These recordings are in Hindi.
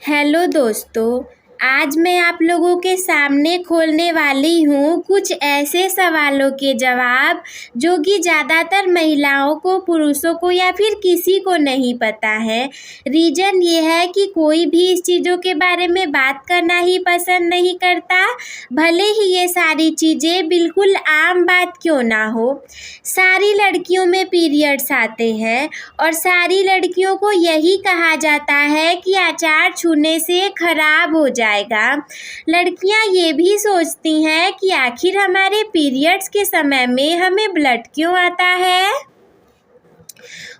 हेलो दोस्तों, आज मैं आप लोगों के सामने खोलने वाली हूँ कुछ ऐसे सवालों के जवाब जो कि ज़्यादातर महिलाओं को, पुरुषों को या फिर किसी को नहीं पता है। रीज़न ये है कि कोई भी इस चीज़ों के बारे में बात करना ही पसंद नहीं करता, भले ही ये सारी चीज़ें बिल्कुल आम बात क्यों ना हो। सारी लड़कियों में पीरियड्स आते हैं और सारी लड़कियों को यही कहा जाता है कि अचार छूने से खराब हो जाएगा। लड़कियां ये भी सोचती हैं कि आखिर हमारे पीरियड्स के समय में हमें ब्लड क्यों आता है।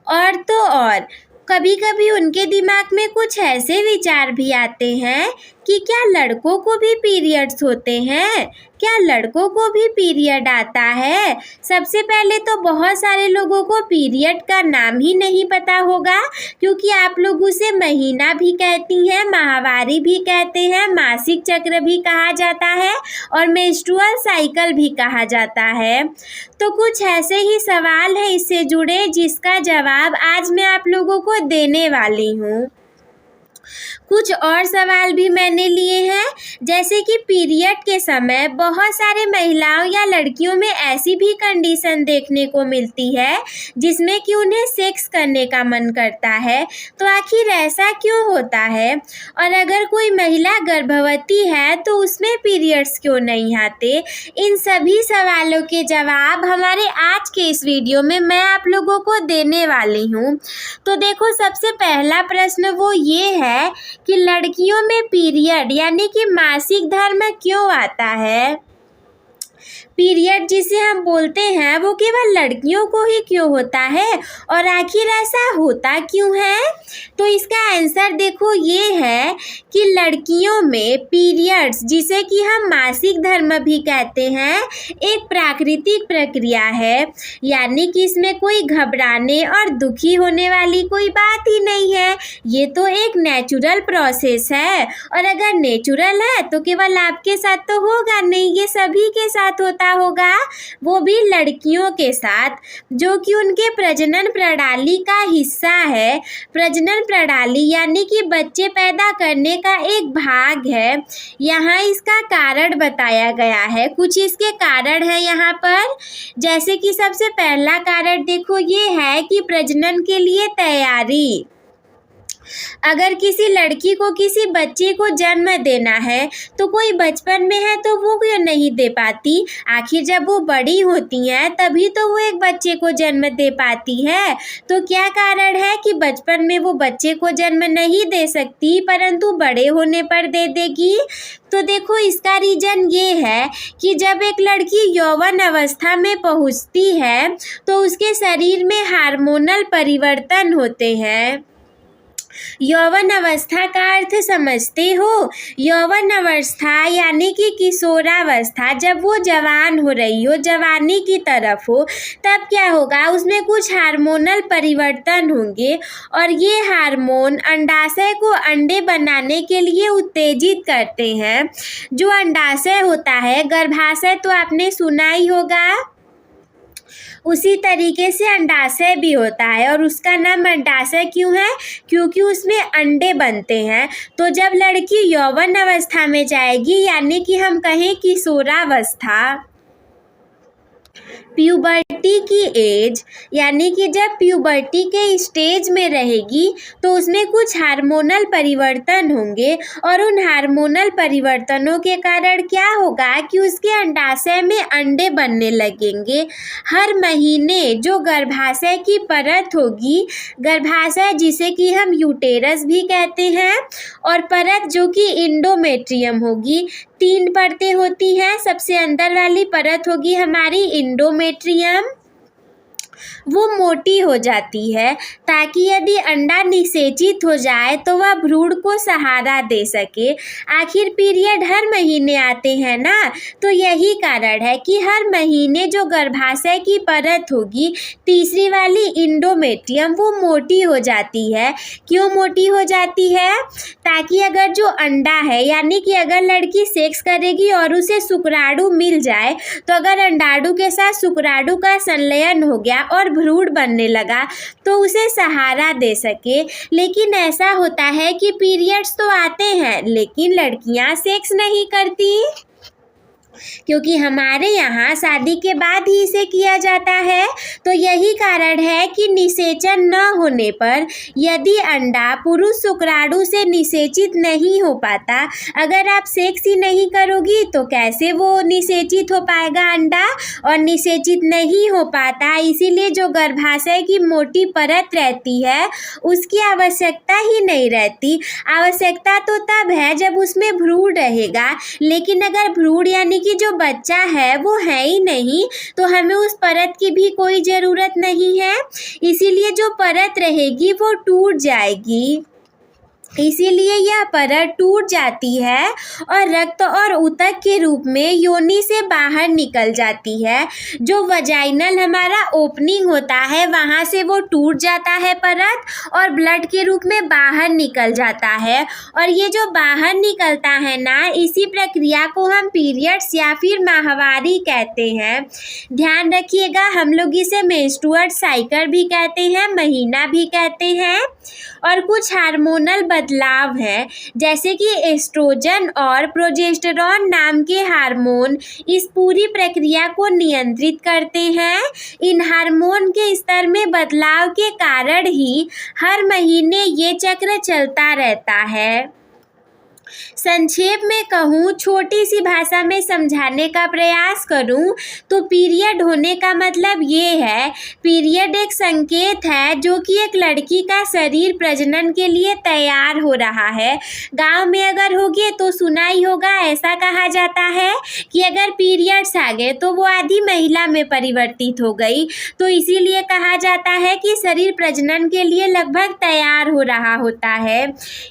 और तो और कभी कभी उनके दिमाग में कुछ ऐसे विचार भी आते हैं कि क्या लड़कों को भी पीरियड्स होते हैं, क्या लड़कों को भी पीरियड आता है। सबसे पहले तो बहुत सारे लोगों को पीरियड का नाम ही नहीं पता होगा, क्योंकि आप लोग उसे महीना भी कहती हैं, माहवारी भी कहते हैं, मासिक चक्र भी कहा जाता है और मेंस्ट्रुअल साइकिल भी कहा जाता है। तो कुछ ऐसे ही सवाल हैं इससे जुड़े जिसका जवाब आज मैं आप लोगों को देने वाली हूँ। कुछ और सवाल भी मैंने लिए हैं, जैसे कि पीरियड के समय बहुत सारे महिलाओं या लड़कियों में ऐसी भी कंडीशन देखने को मिलती है जिसमें कि उन्हें सेक्स करने का मन करता है। तो आखिर ऐसा क्यों होता है, और अगर कोई महिला गर्भवती है तो उसमें पीरियड्स क्यों नहीं आते। इन सभी सवालों के जवाब हमारे आज के इस वीडियो में मैं आप लोगों को देने वाली हूँ। तो देखो, सबसे पहला प्रश्न वो ये है कि लड़कियों में पीरियड यानी कि मासिक धर्म क्यों आता है। पीरियड जिसे हम बोलते हैं वो केवल लड़कियों को ही क्यों होता है, और आखिर ऐसा होता क्यों है। तो इसका आंसर देखो ये है कि लड़कियों में पीरियड्स, जिसे कि हम मासिक धर्म भी कहते हैं, एक प्राकृतिक प्रक्रिया है, यानी कि इसमें कोई घबराने और दुखी होने वाली कोई बात ही नहीं है। ये तो एक नेचुरल प्रोसेस है, और अगर नेचुरल है तो केवल आपके साथ तो होगा नहीं, ये सभी के साथ होता होगा, वो भी लड़कियों के साथ, जो कि उनके प्रजनन प्रणाली का हिस्सा है। प्रजनन प्रणाली यानी कि बच्चे पैदा करने का एक भाग है। यहाँ इसका कारण बताया गया है, कुछ इसके कारण है यहाँ पर। जैसे कि सबसे पहला कारण देखो ये है कि प्रजनन के लिए तैयारी। अगर किसी लड़की को किसी बच्चे को जन्म देना है तो कोई बचपन में है तो वो क्यों नहीं दे पाती। आखिर जब वो बड़ी होती हैं तभी तो वो एक बच्चे को जन्म दे पाती है। तो क्या कारण है कि बचपन में वो बच्चे को जन्म नहीं दे सकती परंतु बड़े होने पर दे देगी। तो देखो, इसका रीजन ये है कि जब एक लड़की यौवन अवस्था में पहुंचती है तो उसके शरीर में हार्मोनल परिवर्तन होते हैं। यौवन अवस्था का अर्थ समझते हो। यौवन अवस्था यानी कि किशोरावस्था, जब वो जवान हो रही हो, जवानी की तरफ हो, तब क्या होगा, उसमें कुछ हार्मोनल परिवर्तन होंगे और ये हार्मोन अंडाशय को अंडे बनाने के लिए उत्तेजित करते हैं। जो अंडाशय होता है, गर्भाशय तो आपने सुना ही होगा, उसी तरीके से अंडाशय भी होता है, और उसका नाम अंडाशय क्यों है, क्योंकि उसमें अंडे बनते हैं। तो जब लड़की यौवन अवस्था में जाएगी, यानी कि हम कहें किशोरावस्था, प्यूबर्टी की एज, यानी कि जब प्यूबर्टी के स्टेज में रहेगी तो उसमें कुछ हार्मोनल परिवर्तन होंगे, और उन हार्मोनल परिवर्तनों के कारण क्या होगा कि उसके अंडाशय में अंडे बनने लगेंगे। हर महीने जो गर्भाशय की परत होगी, गर्भाशय जिसे कि हम यूटेरस भी कहते हैं, और परत जो कि इंडोमेट्रियम होगी, 3 परतें होती हैं। सबसे अंदर वाली परत होगी हमारी इंडोमेट्रियम, वो मोटी हो जाती है ताकि यदि अंडा निषेचित हो जाए तो वह भ्रूण को सहारा दे सके। आखिर पीरियड हर महीने आते हैं ना, तो यही कारण है कि हर महीने जो गर्भाशय की परत होगी, तीसरी वाली इंडोमेट्रियम, वो मोटी हो जाती है। क्यों मोटी हो जाती है, ताकि अगर जो अंडा है, यानी कि अगर लड़की सेक्स करेगी और उसे शुक्राणु मिल जाए, तो अगर अंडाणु के साथ शुक्राणु का संलयन हो गया और भ्रूण बनने लगा तो उसे सहारा दे सके। लेकिन ऐसा होता है कि पीरियड्स तो आते हैं लेकिन लड़कियां सेक्स नहीं करती, क्योंकि हमारे यहाँ शादी के बाद ही इसे किया जाता है। तो यही कारण है कि निषेचन न होने पर यदि अंडा पुरुष शुक्राणु से निषेचित नहीं हो पाता, अगर आप सेक्स ही नहीं करोगी तो कैसे वो निषेचित हो पाएगा अंडा, और निषेचित नहीं हो पाता, इसीलिए जो गर्भाशय की मोटी परत रहती है उसकी आवश्यकता ही नहीं रहती। आवश्यकता तो तब है जब उसमें भ्रूण रहेगा, लेकिन अगर भ्रूण यानी कि जो बच्चा है वो है ही नहीं तो हमें उस परत की भी कोई ज़रूरत नहीं है। इसीलिए जो परत रहेगी वो टूट जाएगी, इसीलिए यह परत टूट जाती है और रक्त और ऊतक के रूप में योनि से बाहर निकल जाती है। जो वजाइनल हमारा ओपनिंग होता है वहाँ से वो टूट जाता है परत और ब्लड के रूप में बाहर निकल जाता है। और ये जो बाहर निकलता है ना, इसी प्रक्रिया को हम पीरियड्स या फिर माहवारी कहते हैं। ध्यान रखिएगा, हम लोग इसे मेंस्ट्रुअल साइकिल भी कहते हैं, महीना भी कहते हैं। और कुछ हार्मोनल बदलाव हैं, जैसे कि एस्ट्रोजन और प्रोजेस्टेरॉन नाम के हार्मोन इस पूरी प्रक्रिया को नियंत्रित करते हैं। इन हार्मोन के स्तर में बदलाव के कारण ही हर महीने ये चक्र चलता रहता है। संक्षेप में कहूँ, छोटी सी भाषा में समझाने का प्रयास करूँ तो पीरियड होने का मतलब ये है, पीरियड एक संकेत है जो कि एक लड़की का शरीर प्रजनन के लिए तैयार हो रहा है। गांव में अगर होगे तो सुना ही होगा, ऐसा कहा जाता है कि अगर पीरियड्स आ गए तो वो आधी महिला में परिवर्तित हो गई, तो इसीलिए कहा जाता है कि शरीर प्रजनन के लिए लगभग तैयार हो रहा होता है।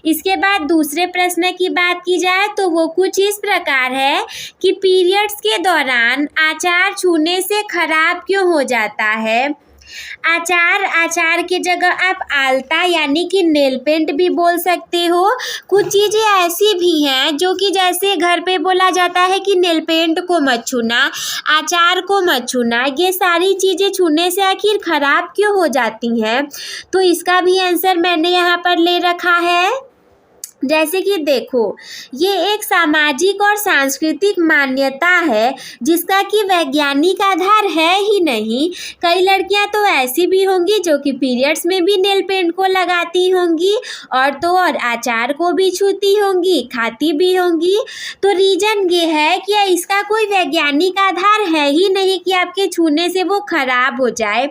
इसके बाद दूसरे प्रश्न की बात की जाए तो वो कुछ इस प्रकार है कि पीरियड्स के दौरान आचार छूने से खराब क्यों हो जाता है। आचार की जगह आप आलता यानी कि नेल पेंट भी बोल सकते हो। कुछ चीज़ें ऐसी भी हैं जो कि जैसे घर पे बोला जाता है कि नेल पेंट को मत छूना, आचार को मत छूना, ये सारी चीज़ें छूने से आखिर खराब क्यों हो जाती हैं, तो इसका भी आंसर मैंने यहाँ पर ले रखा है। जैसे कि देखो, ये एक सामाजिक और सांस्कृतिक मान्यता है जिसका कि वैज्ञानिक आधार है ही नहीं। कई लड़कियां तो ऐसी भी होंगी जो कि पीरियड्स में भी नेल पेंट को लगाती होंगी और तो और आचार को भी छूती होंगी, खाती भी होंगी। तो रीज़न ये है कि इसका कोई वैज्ञानिक आधार है ही नहीं कि आपके छूने से वो खराब हो जाए।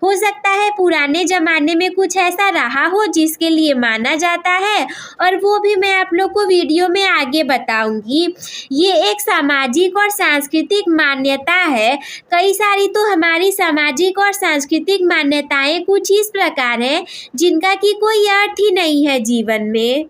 हो सकता है पुराने ज़माने में कुछ ऐसा रहा हो जिसके लिए माना जाता है, और वो भी मैं आप लोग को वीडियो में आगे बताऊंगी। ये एक सामाजिक और सांस्कृतिक मान्यता है। कई सारी तो हमारी सामाजिक और सांस्कृतिक मान्यताएं कुछ इस प्रकार हैं जिनका कि कोई अर्थ ही नहीं है जीवन में।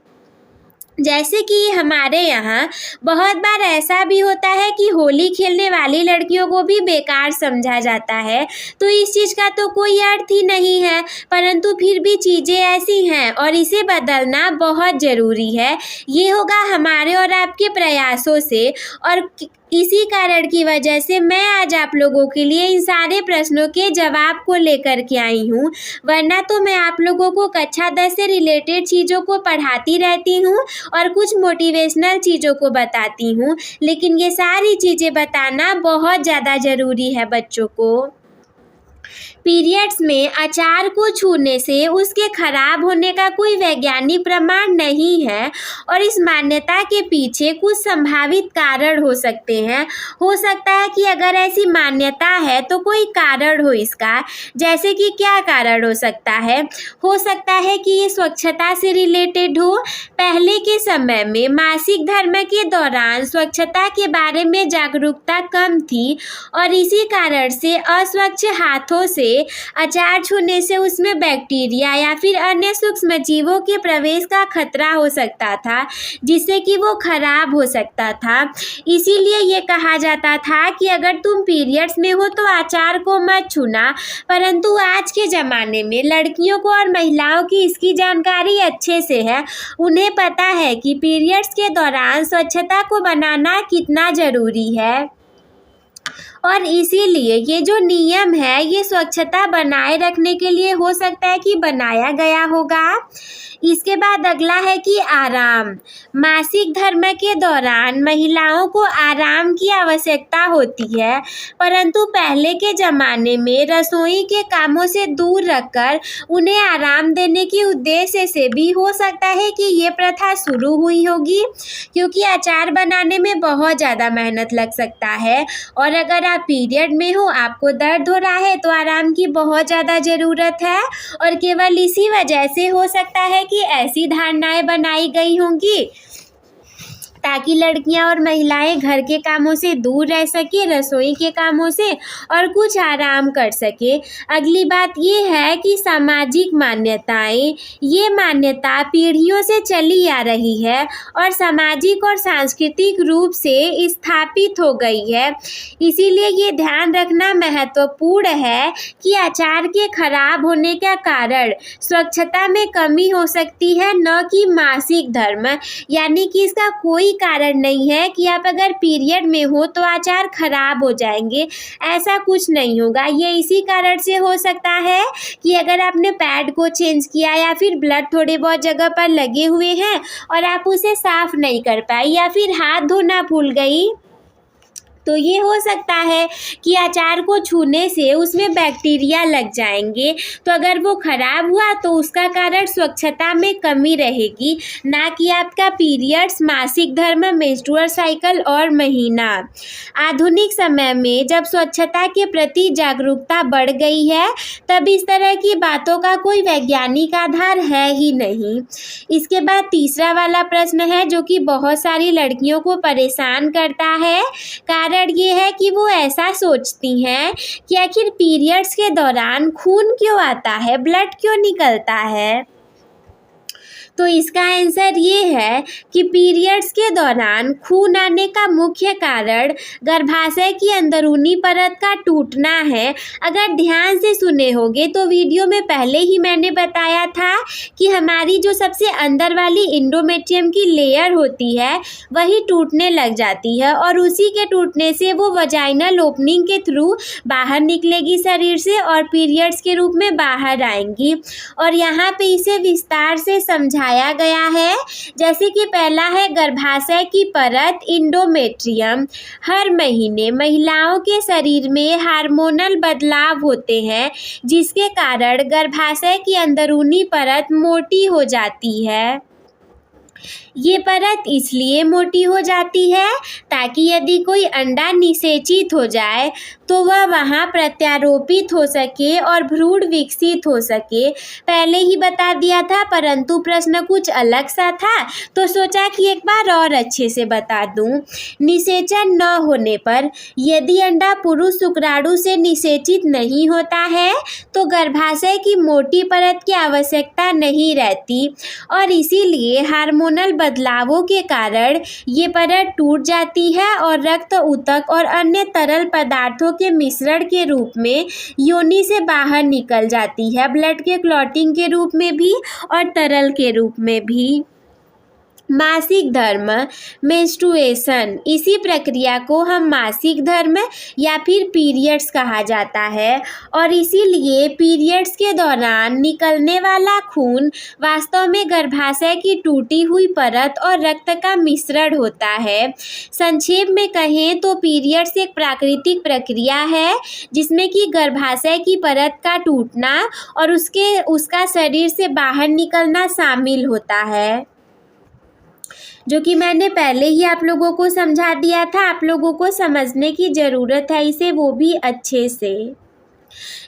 जैसे कि हमारे यहाँ बहुत बार ऐसा भी होता है कि होली खेलने वाली लड़कियों को भी बेकार समझा जाता है, तो इस चीज़ का तो कोई अर्थ ही नहीं है, परंतु फिर भी चीज़ें ऐसी हैं और इसे बदलना बहुत ज़रूरी है। ये होगा हमारे और आपके प्रयासों से, और इसी कारण की वजह से मैं आज आप लोगों के लिए इन सारे प्रश्नों के जवाब को लेकर के आई हूँ। वरना तो मैं आप लोगों को कक्षा 10 से रिलेटेड चीज़ों को पढ़ाती रहती हूँ और कुछ मोटिवेशनल चीज़ों को बताती हूँ, लेकिन ये सारी चीज़ें बताना बहुत ज़्यादा ज़रूरी है बच्चों को। पीरियड्स में आचार को छूने से उसके खराब होने का कोई वैज्ञानिक प्रमाण नहीं है, और इस मान्यता के पीछे कुछ संभावित कारण हो सकते हैं। हो सकता है कि अगर ऐसी मान्यता है तो कोई कारण हो इसका। जैसे कि क्या कारण हो सकता है? हो सकता है कि ये स्वच्छता से रिलेटेड हो। पहले के समय में मासिक धर्म के दौरान स्वच्छता के बारे में जागरूकता कम थी, और इसी कारण से अस्वच्छ हाथों से आचार छूने से उसमें बैक्टीरिया या फिर अन्य सूक्ष्म जीवों के प्रवेश का खतरा हो सकता था, जिससे कि वो खराब हो सकता था। इसीलिए ये कहा जाता था कि अगर तुम पीरियड्स में हो तो आचार को मत छूना। परंतु आज के ज़माने में लड़कियों को और महिलाओं की इसकी जानकारी अच्छे से है। उन्हें पता है कि पीरियड्स के दौरान स्वच्छता को बनाना कितना ज़रूरी है। और इसीलिए ये जो नियम है ये स्वच्छता बनाए रखने के लिए हो सकता है कि बनाया गया होगा। इसके बाद अगला है कि आराम। मासिक धर्म के दौरान महिलाओं को आराम की आवश्यकता होती है, परंतु पहले के ज़माने में रसोई के कामों से दूर रखकर उन्हें आराम देने के उद्देश्य से भी हो सकता है कि ये प्रथा शुरू हुई होगी, क्योंकि अचार बनाने में बहुत ज़्यादा मेहनत लग सकता है और अगर आप पीरियड में हो, आपको दर्द हो रहा है, तो आराम की बहुत ज़्यादा ज़रूरत है। और केवल इसी वजह से हो सकता है कि ऐसी धारणाएं बनाई गई होंगी ताकि लड़कियां और महिलाएं घर के कामों से दूर रह सके, रसोई के कामों से, और कुछ आराम कर सके। अगली बात ये है कि सामाजिक मान्यताएं, ये मान्यता पीढ़ियों से चली आ रही है और सामाजिक और सांस्कृतिक रूप से स्थापित हो गई है। इसीलिए ये ध्यान रखना महत्वपूर्ण है कि अचार के खराब होने का कारण स्वच्छता में कमी हो सकती है, न कि मासिक धर्म। यानी कि इसका कोई कारण नहीं है कि आप अगर पीरियड में हो तो अचार खराब हो जाएंगे, ऐसा कुछ नहीं होगा। ये इसी कारण से हो सकता है कि अगर आपने पैड को चेंज किया या फिर ब्लड थोड़े बहुत जगह पर लगे हुए हैं और आप उसे साफ नहीं कर पाई या फिर हाथ धोना भूल गई, तो ये हो सकता है कि अचार को छूने से उसमें बैक्टीरिया लग जाएंगे। तो अगर वो खराब हुआ तो उसका कारण स्वच्छता में कमी रहेगी, ना कि आपका पीरियड्स, मासिक धर्म, मेंस्ट्रुअल साइकिल और महीना। आधुनिक समय में जब स्वच्छता के प्रति जागरूकता बढ़ गई है, तब इस तरह की बातों का कोई वैज्ञानिक आधार है ही नहीं। इसके बाद तीसरा वाला प्रश्न है जो कि बहुत सारी लड़कियों को परेशान करता है। कारण ये है कि वो ऐसा सोचती हैं कि आखिर पीरियड्स के दौरान खून क्यों आता है, ब्लड क्यों निकलता है। तो इसका आंसर ये है कि पीरियड्स के दौरान खून आने का मुख्य कारण गर्भाशय की अंदरूनी परत का टूटना है। अगर ध्यान से सुने होंगे तो वीडियो में पहले ही मैंने बताया था कि हमारी जो सबसे अंदर वाली इंडोमेट्रियम की लेयर होती है वही टूटने लग जाती है और उसी के टूटने से वो वजाइनल ओपनिंग के थ्रू बाहर निकलेगी शरीर से और पीरियड्स के रूप में बाहर आएंगी। और यहाँ पे इसे विस्तार से समझाया गया है। जैसे कि पहला है गर्भाशय की परत, इंडोमेट्रियम। हर महीने महिलाओं के शरीर में हार्मोनल बदलाव होते हैं, जिसके कारण गर्भाशय की अंदरूनी परत मोटी हो जाती है। ये परत इसलिए मोटी हो जाती है ताकि यदि कोई अंडा निषेचित हो जाए तो वह वहाँ प्रत्यारोपित हो सके और भ्रूण विकसित हो सके। पहले ही बता दिया था, परंतु प्रश्न कुछ अलग सा था तो सोचा कि एक बार और अच्छे से बता दूं। निषेचन न होने पर यदि अंडा पुरुष शुक्राणु से निषेचित नहीं होता है तो गर्भाशय की मोटी परत की आवश्यकता नहीं रहती और इसीलिए हार्मोनल बदलावों के कारण ये परत टूट जाती है और रक्त ऊतक और अन्य तरल पदार्थों के मिश्रण के रूप में योनि से बाहर निकल जाती है, ब्लड के क्लॉटिंग के रूप में भी और तरल के रूप में भी। मासिक धर्म, मेंस्ट्रुएशन, इसी प्रक्रिया को हम मासिक धर्म या फिर पीरियड्स कहा जाता है और इसीलिए पीरियड्स के दौरान निकलने वाला खून वास्तव में गर्भाशय की टूटी हुई परत और रक्त का मिश्रण होता है। संक्षेप में कहें तो पीरियड्स एक प्राकृतिक प्रक्रिया है जिसमें कि गर्भाशय की परत का टूटना और उसका शरीर से बाहर निकलना शामिल होता है, जो कि मैंने पहले ही आप लोगों को समझा दिया था। आप लोगों को समझने की ज़रूरत है इसे, वो भी अच्छे से।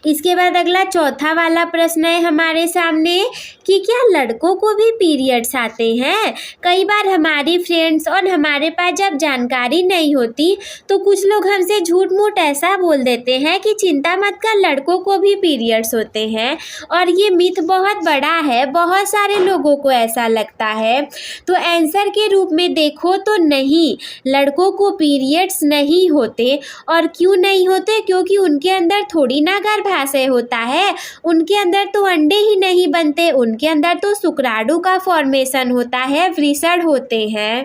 इसके बाद अगला चौथा वाला प्रश्न है हमारे सामने कि क्या लड़कों को भी पीरियड्स आते हैं। कई बार हमारी फ्रेंड्स और हमारे पास जब जानकारी नहीं होती तो कुछ लोग हमसे झूठ मूठ ऐसा बोल देते हैं कि चिंता मत कर, लड़कों को भी पीरियड्स होते हैं और ये मिथ बहुत बड़ा है, बहुत सारे लोगों को ऐसा लगता है। तो आंसर के रूप में देखो तो नहीं, लड़कों को पीरियड्स नहीं होते। और क्यों नहीं होते? क्योंकि उनके अंदर थोड़ी ना गर्भाशय होता है, उनके अंदर तो अंडे ही नहीं बनते, उनके अंदर तो शुक्राणु का फॉर्मेशन होता है, वृषण होते हैं।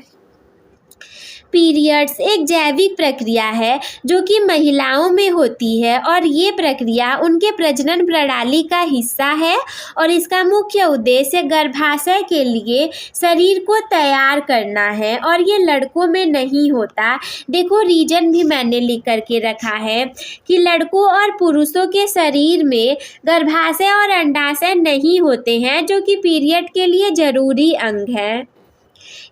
पीरियड्स एक जैविक प्रक्रिया है जो कि महिलाओं में होती है और ये प्रक्रिया उनके प्रजनन प्रणाली का हिस्सा है और इसका मुख्य उद्देश्य गर्भाशय के लिए शरीर को तैयार करना है और ये लड़कों में नहीं होता। देखो रीजन भी मैंने लिख करके रखा है कि लड़कों और पुरुषों के शरीर में गर्भाशय और अंडाशय नहीं होते हैं जो कि पीरियड के लिए जरूरी अंग है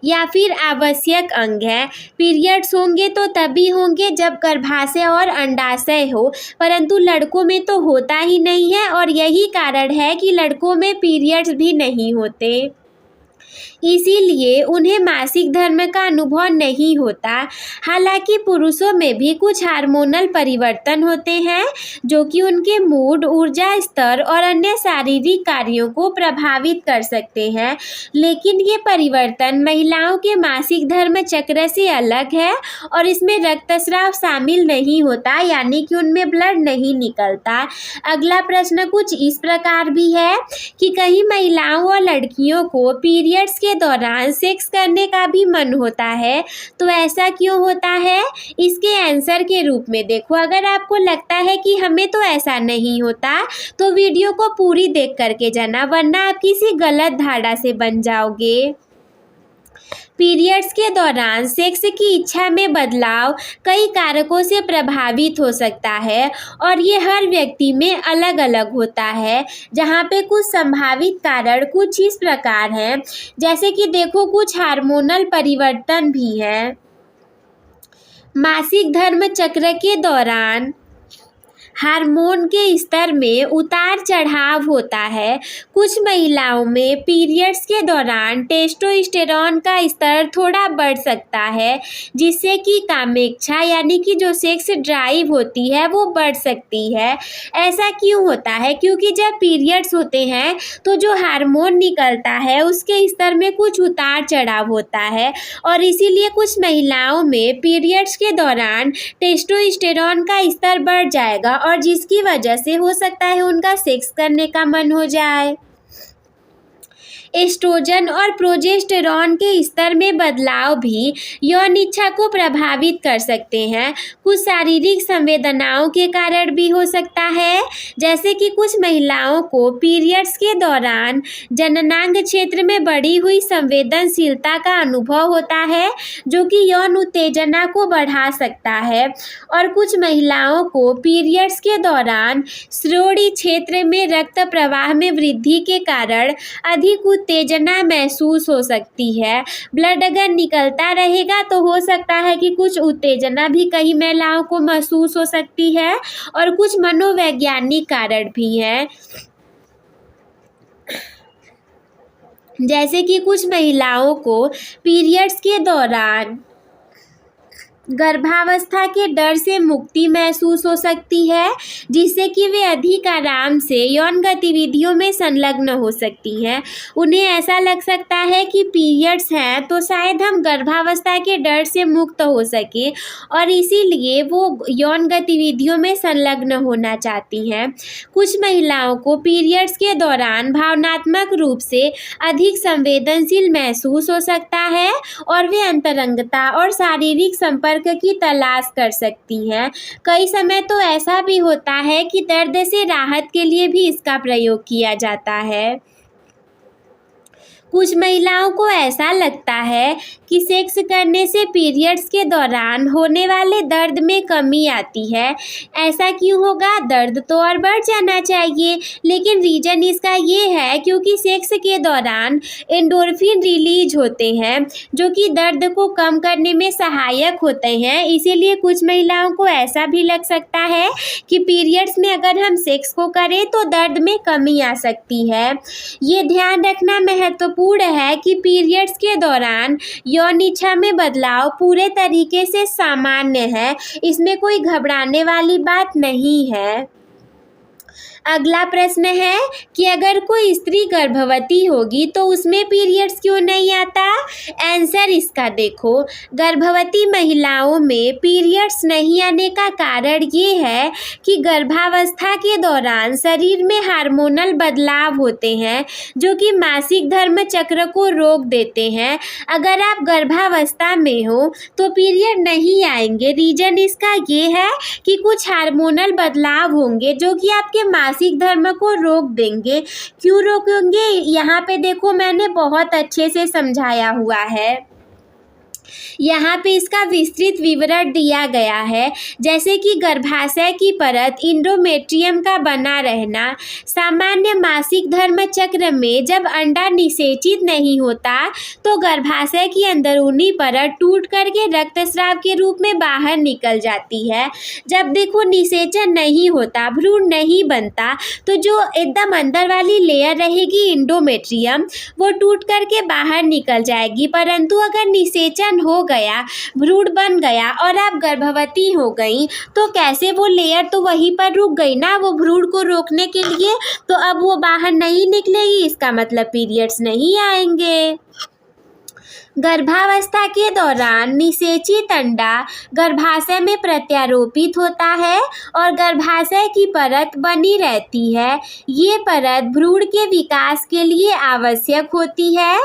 या फिर आवश्यक अंग है। पीरियड्स होंगे तो तभी होंगे जब गर्भाशय और अंडाशय हो, परंतु लड़कों में तो होता ही नहीं है और यही कारण है कि लड़कों में पीरियड्स भी नहीं होते, इसीलिए उन्हें मासिक धर्म का अनुभव नहीं होता। हालांकि पुरुषों में भी कुछ हार्मोनल परिवर्तन होते हैं जो कि उनके मूड, ऊर्जा स्तर और अन्य शारीरिक कार्यों को प्रभावित कर सकते हैं, लेकिन ये परिवर्तन महिलाओं के मासिक धर्म चक्र से अलग है और इसमें रक्तस्राव शामिल नहीं होता, यानी कि उनमें ब्लड नहीं निकलता। अगला प्रश्न कुछ इस प्रकार भी है कि कई महिलाओं और लड़कियों को पीरियड्स के दौरान सेक्स करने का भी मन होता है, तो ऐसा क्यों होता है? इसके आंसर के रूप में देखो, अगर आपको लगता है कि हमें तो ऐसा नहीं होता तो वीडियो को पूरी देख करके जाना, वरना आप किसी गलत धारणा से बन जाओगे। पीरियड्स के दौरान सेक्स की इच्छा में बदलाव कई कारकों से प्रभावित हो सकता है और ये हर व्यक्ति में अलग अलग होता है, जहाँ पे कुछ संभावित कारण कुछ इस प्रकार हैं, जैसे कि देखो कुछ हार्मोनल परिवर्तन भी हैं। मासिक धर्म चक्र के दौरान हार्मोन के स्तर में उतार चढ़ाव होता है। कुछ महिलाओं में पीरियड्स के दौरान टेस्टोस्टेरोन का स्तर थोड़ा बढ़ सकता है, जिससे कि कामेच्छा यानी कि जो सेक्स ड्राइव होती है वो बढ़ सकती है। ऐसा क्यों होता है? क्योंकि जब पीरियड्स होते हैं तो जो हार्मोन निकलता है उसके स्तर में कुछ उतार चढ़ाव होता है और इसीलिए कुछ महिलाओं में पीरियड्स के दौरान टेस्टोस्टेरोन का स्तर बढ़ जाएगा और जिसकी वजह से हो सकता है उनका सेक्स करने का मन हो जाए। एस्ट्रोजन और प्रोजेस्टेरॉन के स्तर में बदलाव भी यौन इच्छा को प्रभावित कर सकते हैं। कुछ शारीरिक संवेदनाओं के कारण भी हो सकता है, जैसे कि कुछ महिलाओं को पीरियड्स के दौरान जननांग क्षेत्र में बढ़ी हुई संवेदनशीलता का अनुभव होता है, जो कि यौन उत्तेजना को बढ़ा सकता है, और कुछ महिलाओं को पीरियड्स के दौरान श्रोणि क्षेत्र में रक्त प्रवाह में वृद्धि के कारण अधिक उत्तेजना महसूस हो सकती है। ब्लड अगर निकलता रहेगा तो हो सकता है कि कुछ उत्तेजना भी कई महिलाओं को महसूस हो सकती है और कुछ मनोवैज्ञानिक कारण भी हैं, जैसे कि कुछ महिलाओं को पीरियड्स के दौरान गर्भावस्था के डर से मुक्ति महसूस हो सकती है, जिससे कि वे अधिक आराम से यौन गतिविधियों में संलग्न हो सकती हैं। उन्हें ऐसा लग सकता है कि पीरियड्स हैं तो शायद हम गर्भावस्था के डर से मुक्त हो सके और इसीलिए वो यौन गतिविधियों में संलग्न होना चाहती हैं। कुछ महिलाओं को पीरियड्स के दौरान भावनात्मक रूप से अधिक संवेदनशील महसूस हो सकता है और वे अंतरंगता और शारीरिक संपर्क की तलाश कर सकती हैं। कई समय तो ऐसा भी होता है कि दर्द से राहत के लिए भी इसका प्रयोग किया जाता है। कुछ महिलाओं को ऐसा लगता है कि सेक्स करने से पीरियड्स के दौरान होने वाले दर्द में कमी आती है। ऐसा क्यों होगा? दर्द तो और बढ़ जाना चाहिए, लेकिन रीजन इसका ये है क्योंकि सेक्स के दौरान एंडोर्फिन रिलीज होते हैं जो कि दर्द को कम करने में सहायक होते हैं। इसीलिए कुछ महिलाओं को ऐसा भी लग सकता है कि पीरियड्स में अगर हम सेक्स को करें तो दर्द में कमी आ सकती है। ये ध्यान रखना महत्वपूर्ण है कि पीरियड्स के दौरान यौन इच्छा में बदलाव पूरे तरीके से सामान्य है, इसमें कोई घबराने वाली बात नहीं है। अगला प्रश्न है कि अगर कोई स्त्री गर्भवती होगी तो उसमें पीरियड्स क्यों नहीं आता? आंसर इसका देखो, गर्भवती महिलाओं में पीरियड्स नहीं आने का कारण ये है कि गर्भावस्था के दौरान शरीर में हार्मोनल बदलाव होते हैं जो कि मासिक धर्म चक्र को रोक देते हैं। अगर आप गर्भावस्था में हो तो पीरियड नहीं आएंगे। रीजन इसका ये है कि कुछ हार्मोनल बदलाव होंगे जो कि आपके मासिक धर्म को रोक देंगे। क्यों रोकेंगे? यहाँ पे देखो मैंने बहुत अच्छे से समझाया हुआ है। यहाँ पे इसका विस्तृत विवरण दिया गया है, जैसे कि गर्भाशय की परत इंडोमेट्रियम का बना रहना। सामान्य मासिक धर्म चक्र में जब अंडा निषेचित नहीं होता तो गर्भाशय की अंदरूनी परत टूट करके रक्तस्राव के रूप में बाहर निकल जाती है। जब देखो निषेचन नहीं होता, भ्रूण नहीं बनता, तो जो एकदम अंदर वाली लेयर रहेगी इंडोमेट्रियम, वो टूट करके बाहर निकल जाएगी। परंतु अगर निषेचन हो गया, भ्रूण बन गया और आप गर्भवती हो गई तो कैसे वो लेयर तो वहीं पर रुक गई ना, वो भ्रूण को रोकने के लिए, तो अब वो बाहर नहीं निकलेगी। इसका मतलब पीरियड्स नहीं आएंगे। गर्भावस्था के दौरान निषेचित अंडा गर्भाशय में प्रत्यारोपित होता है और गर्भाशय की परत बनी रहती है। ये परत भ्रूण के विकास के लिए आवश्यक होती है।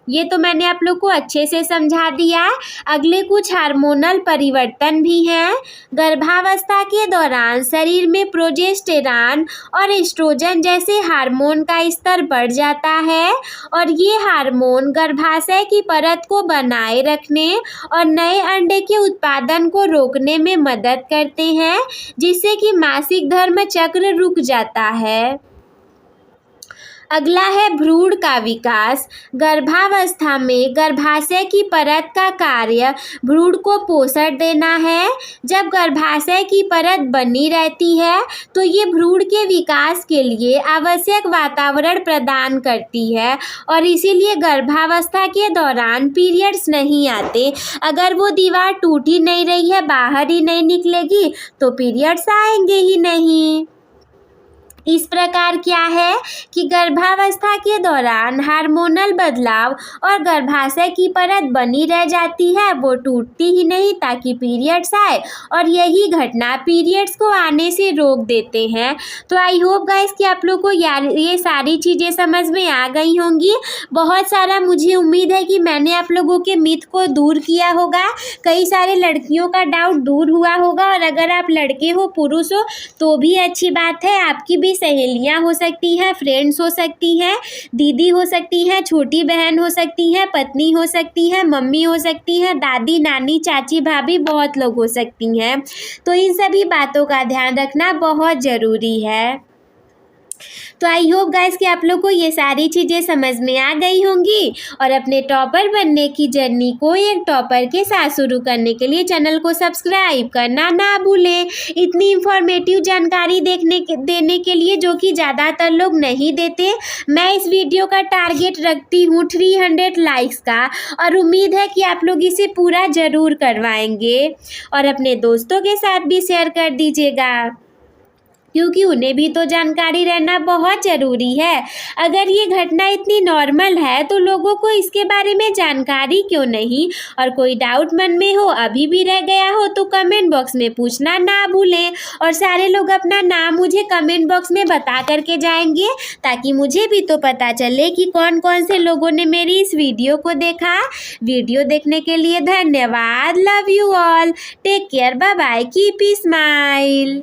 ये तो मैंने आप लोग को अच्छे से समझा दिया। अगले कुछ हार्मोनल परिवर्तन भी हैं। गर्भावस्था के दौरान शरीर में प्रोजेस्टेरॉन और एस्ट्रोजन जैसे हार्मोन का स्तर बढ़ जाता है और ये हार्मोन गर्भाशय की परत को बनाए रखने और नए अंडे के उत्पादन को रोकने में मदद करते हैं, जिससे कि मासिक धर्म चक्र रुक जाता है। अगला है भ्रूण का विकास। गर्भावस्था में गर्भाशय की परत का कार्य भ्रूण को पोषण देना है। जब गर्भाशय की परत बनी रहती है तो ये भ्रूण के विकास के लिए आवश्यक वातावरण प्रदान करती है और इसीलिए गर्भावस्था के दौरान पीरियड्स नहीं आते। अगर वो दीवार टूट ही नहीं रही है, बाहर ही नहीं निकलेगी, तो पीरियड्स आएंगे ही नहीं। इस प्रकार क्या है कि गर्भावस्था के दौरान हार्मोनल बदलाव और गर्भाशय की परत बनी रह जाती है, वो टूटती ही नहीं ताकि पीरियड्स आए, और यही घटना पीरियड्स को आने से रोक देते हैं। तो आई होप गाइस कि आप लोग को ये सारी चीज़ें समझ में आ गई होंगी। बहुत सारा मुझे उम्मीद है कि मैंने आप लोगों के मिथ को दूर किया होगा। कई सारे लड़कियों का डाउट दूर हुआ होगा, और अगर आप लड़के हो, पुरुष हो, तो भी अच्छी बात है। आपकी भी सहेलियां हो सकती हैं, फ्रेंड्स हो सकती हैं, दीदी हो सकती हैं, छोटी बहन हो सकती हैं, पत्नी हो सकती है, मम्मी हो सकती है, दादी, नानी, चाची, भाभी, बहुत लोग हो सकती हैं। तो इन सभी बातों का ध्यान रखना बहुत ज़रूरी है। तो आई होप गाइस कि आप लोग को ये सारी चीज़ें समझ में आ गई होंगी, और अपने टॉपर बनने की जर्नी को एक टॉपर के साथ शुरू करने के लिए चैनल को सब्सक्राइब करना ना भूलें। इतनी इंफॉर्मेटिव जानकारी देने के लिए जो कि ज़्यादातर लोग नहीं देते। मैं इस वीडियो का टारगेट रखती हूँ 300 लाइक्स का, और उम्मीद है कि आप लोग इसे पूरा ज़रूर करवाएंगे, और अपने दोस्तों के साथ भी शेयर कर दीजिएगा, क्योंकि उन्हें भी तो जानकारी रहना बहुत ज़रूरी है। अगर ये घटना इतनी नॉर्मल है तो लोगों को इसके बारे में जानकारी क्यों नहीं? और कोई डाउट मन में हो, अभी भी रह गया हो, तो कमेंट बॉक्स में पूछना ना भूलें। और सारे लोग अपना नाम मुझे कमेंट बॉक्स में बता करके जाएंगे, ताकि मुझे भी तो पता चले कि कौन कौन से लोगों ने मेरी इस वीडियो को देखा। वीडियो देखने के लिए धन्यवाद। Love you all, take care, bye bye, keep smile.